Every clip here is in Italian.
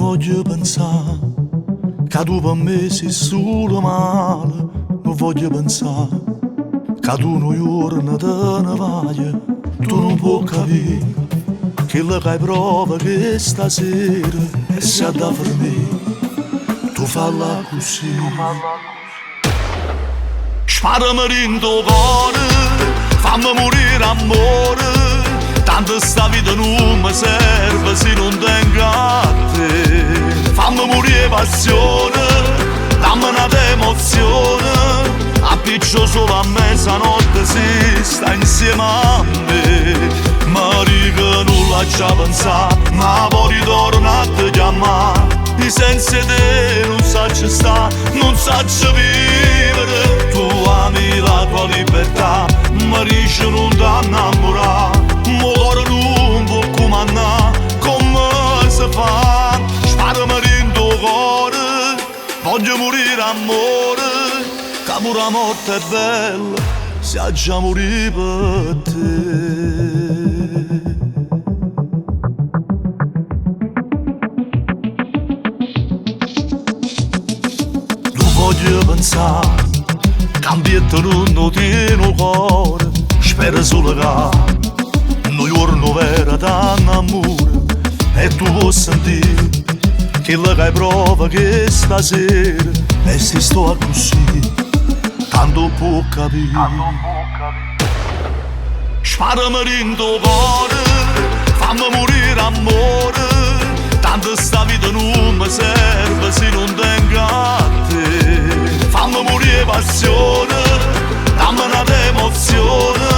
voglio pensare che tu per me sei solo male. Non voglio pensare che tu non giorno te ne vai. Tu non puoi capire che la che prova che stasera e se da per me tu falla così. Sparami in tuo cuore, fammi morire amore. Tanto sta vita non mi serve se non tengo a te. Fammi morire passione, dammi una emozione. Appiccio solo a mezzanotte se sta insieme a me. Ma dico non lascia pensare, ma poi ritorno a te chiamare. I sensi te non saccio sta, non saccio vivere. Tu ami la tua libertà, ma dici non ti innamorare. Mo cuore non può comandare, come si fa? Sparami in tuo cuore, voglio morire amore. Che pure la morte è bella, se ha già morire per te. Voglio pensare, cambietto non tiene cuore. Spero solo che un giorno vero t'annamore e tu puoi sentire che la che prova che stasera e se sto così tanto può capire. Sparami in tuo cuore, fammi morire amore. Tanto sta vita non mi serve se non tengo a te. Fammi morire passione, dammi una emozione.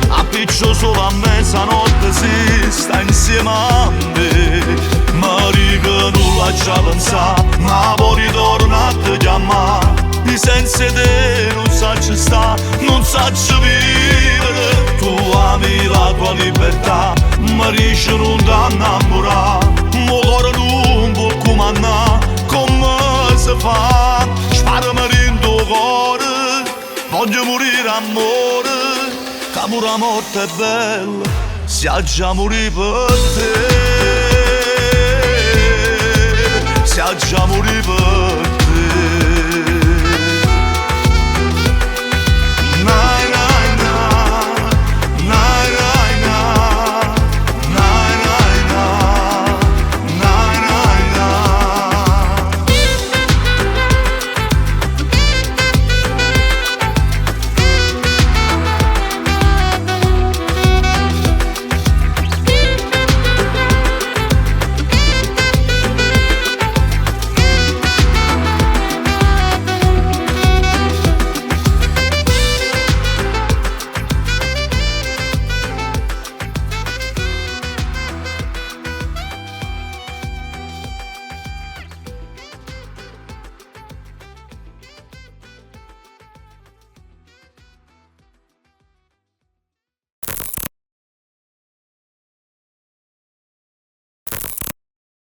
Appiccio solo a mezzanotte se sta insieme a me. Ma dico non lascia pensare, ma poi ritorno a te chiamare. I sensi te non saccio sta, non saccio vivere. Tu ami la tua libertà, ma dici non ti innamorare. Mo cuore non può comandare, come si fa? Sparami in tuo cuore, voglio morire amore. Che pure la morte è bella, se ha già morire per te. Se ha già morire per te.